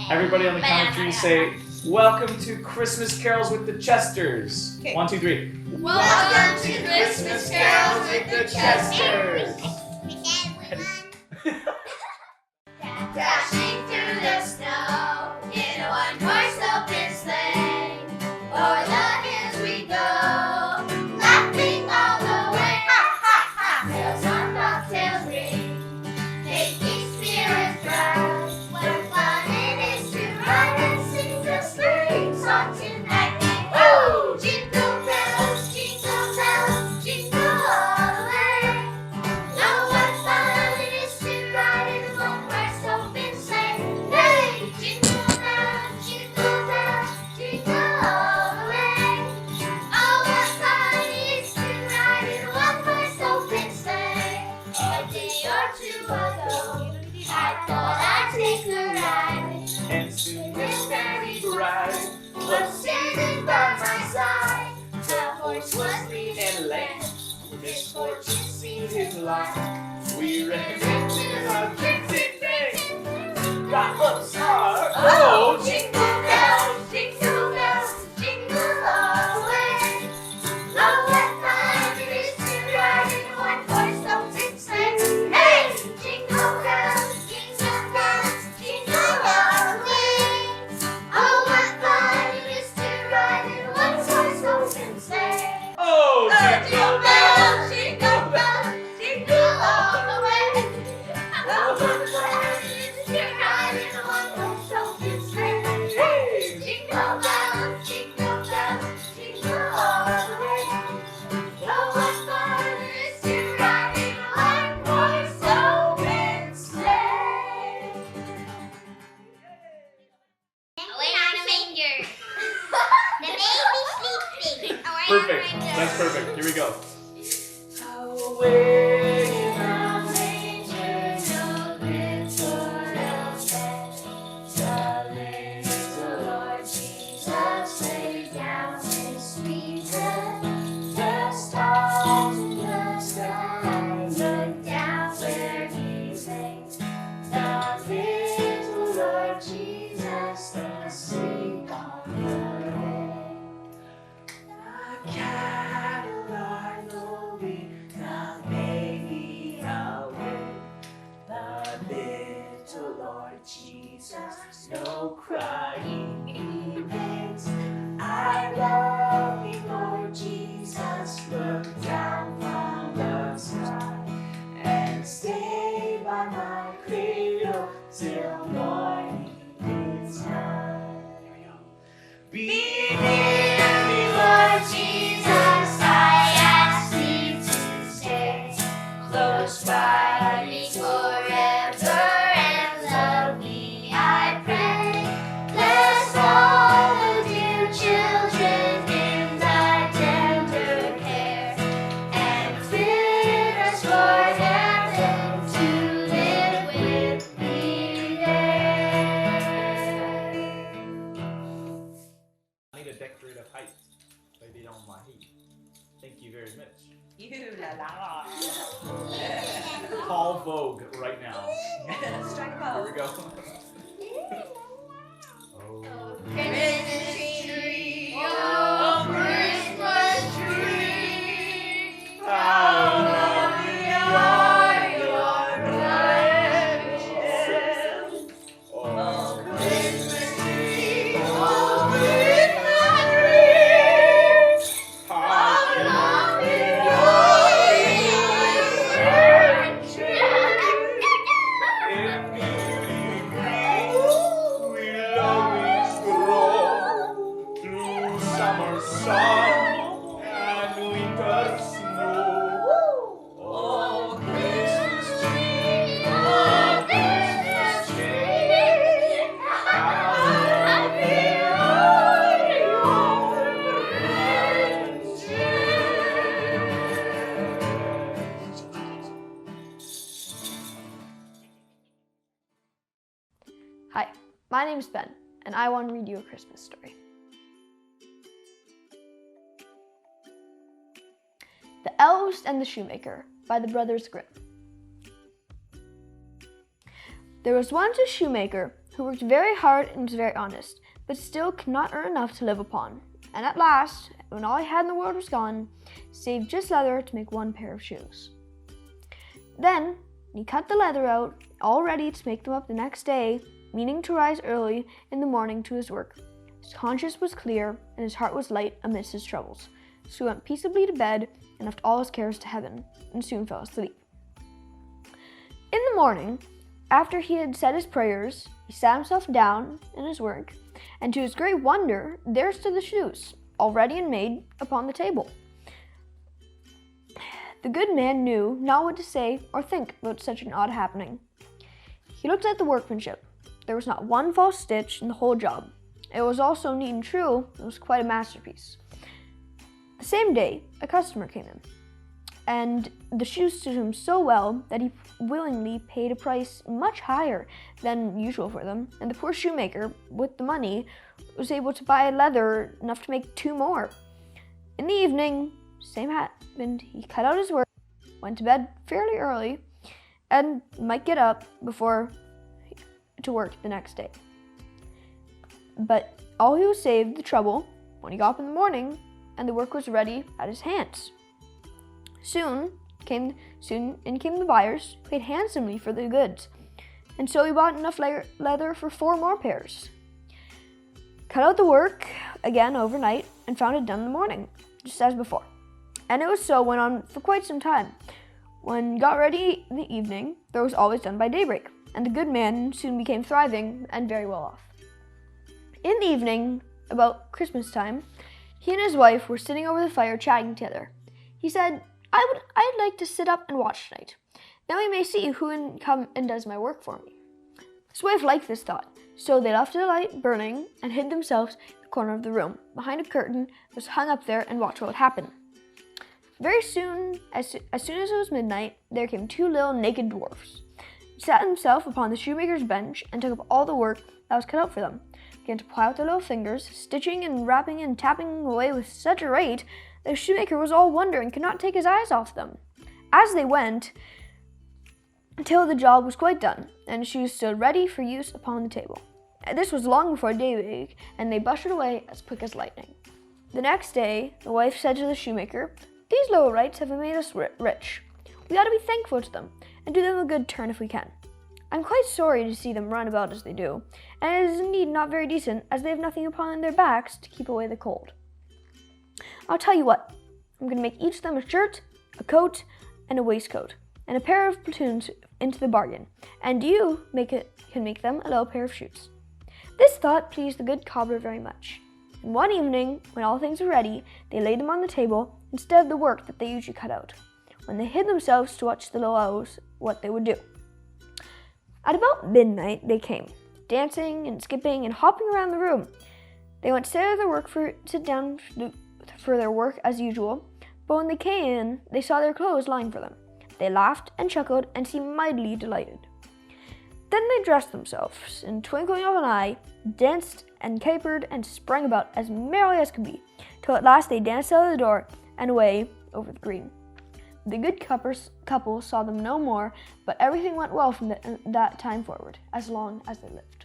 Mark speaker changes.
Speaker 1: Everybody on the count of three say, "Welcome to Christmas Carols with the Chesters." Okay. 1, 2, 3.
Speaker 2: Welcome to Christmas Carols with the Chesters. Dashing through the snow in a one-horse open sleigh. O'er the hills we go, laughing all the way. Ha ha ha! Bells on bobtails ring, making spirits bright. What fun it is to ride and sing the spring song tonight! Oh, jingle bells, jingle all the way. Oh, what fun it is to ride in a one-horse open sleigh. Hey, jingle bells, jingle all the way. Oh, what fun it is to ride in a one-horse open sleigh. A day or two ago, I thought I'd take a ride,
Speaker 1: And soon
Speaker 2: this very bride was standing by my side. The horse was leading
Speaker 1: and late,
Speaker 2: misfortune seemed his life.
Speaker 1: we ran
Speaker 2: Into
Speaker 1: our
Speaker 2: a
Speaker 1: gypsy thing. Got looks hard.
Speaker 2: oh, jingle bells, jingle all the way. Oh, what fun it is to ride in a one-horse open sleigh. Hey, jingle bells, jingle all the way. Oh, what fun it is to ride in a one-horse open sleigh.
Speaker 1: Oh,
Speaker 2: Jingle bells, jingle all the way. Oh, what fun it is to ride in a one-horse open sleigh.
Speaker 1: Hey!
Speaker 2: Jingle bells, jingle all the way. Oh, what fun it is to ride in a one-horse open sleigh.
Speaker 3: Away on a manger. The baby sleeping.
Speaker 1: Perfect. That's perfect. Here we go.
Speaker 2: Away in a manger, no little elves bed. The little Lord Jesus lay down his sweet head. The stars in the sky looked down where he lay. The little Lord Jesus asleep on the hay. The cattle are lowing, the baby away. The little Lord Jesus, no crying he makes. I love you, Lord Jesus, look down from the sky and stay by my cradle till morning is time.
Speaker 1: Be
Speaker 2: Near me, Lord Jesus, I ask thee to stay close by me forever and love me, I pray. Bless all the dear children in thy tender care and fit us for heaven to live with thee there.
Speaker 1: I need a decorative height. Maybe on my heat. Thank you very much. Call Vogue right now.
Speaker 4: Strike a
Speaker 1: Here
Speaker 4: pose.
Speaker 1: we go. Oh.
Speaker 2: Christmas tree, oh Christmas tree, how lovely are your branches.
Speaker 1: Oh.
Speaker 2: Christmas tree, oh Christmas tree, how lovely are your branches.
Speaker 1: In beauty green, we'll always grow through summer sun and winter snow. Oh, Christmas tree, oh, Christmas tree, how lovely are your
Speaker 5: Hi, my name is Ben, and I want to read you a Christmas story. The Elves and the Shoemaker by the brothers Grimm. There was once a shoemaker who worked very hard and was very honest, but still could not earn enough to live upon. And at last, when all he had in the world was gone, saved just leather to make one pair of shoes. Then he cut the leather out, all ready to make them up the next day, meaning to rise early in the morning to his work. His conscience was clear, and his heart was light amidst his troubles. So he went peaceably to bed and left all his cares to heaven, and soon fell asleep. In the morning, after he had said his prayers, he sat himself down in his work, and to his great wonder, there stood the shoes, all ready and made, upon the table. The good man knew not what to say or think about such an odd happening. He looked at the workmanship. There was not one false stitch in the whole job. It was all so neat and true, it was quite a masterpiece. The same day, a customer came in, and the shoes suited him so well that he willingly paid a price much higher than usual for them, and the poor shoemaker, with the money, was able to buy leather enough to make 2 more. In the evening, same happened. He cut out his work, went to bed fairly early, and might get up to work the next day. But all he was saved the trouble when he got up in the morning, and the work was ready at his hands. Soon in came the buyers, who paid handsomely for the goods, and so he bought enough leather for 4 more pairs. Cut out the work again overnight and found it done in the morning, just as before. And it was so went on for quite some time. When got ready in the evening, there was always done by daybreak, and the good man soon became thriving and very well off. In the evening, about Christmas time, he and his wife were sitting over the fire chatting together. He said, I'd like to sit up and watch tonight. Then we may see who come and does my work for me. His wife liked this thought, so they left the light burning and hid themselves in the corner of the room, behind a curtain that was hung up there, and watched what would happen. Very soon, as soon as it was midnight, there came 2 little naked dwarfs. He sat himself upon the shoemaker's bench and took up all the work that was cut out for them. Began to ply out their little fingers, stitching and wrapping and tapping away with such a rate that the shoemaker was all wonder and could not take his eyes off them. As they went, until the job was quite done, and the shoes stood ready for use upon the table. This was long before daybreak, and they bustled away as quick as lightning. The next day, the wife said to the shoemaker, "These little rights have made us rich. We ought to be thankful to them, and do them a good turn if we can. I'm quite sorry to see them run about as they do, and it is indeed not very decent, as they have nothing upon their backs to keep away the cold. I'll tell you what, I'm going to make each of them a shirt, a coat, and a waistcoat, and a pair of platoons into the bargain, and you can make them a little pair of shoes." This thought pleased the good cobbler very much, and one evening, when all things were ready, they laid them on the table instead of the work that they usually cut out, when they hid themselves to watch the little elves what they would do. At about midnight they came, dancing and skipping and hopping around the room. They went sit down for their work as usual, but when they came in, they saw their clothes lying for them. They laughed and chuckled and seemed mightily delighted. Then they dressed themselves, in twinkling of an eye, danced and capered and sprang about as merrily as could be, till at last they danced out of the door and away over the green. The good couple saw them no more, but everything went well from that time forward, as long as they lived.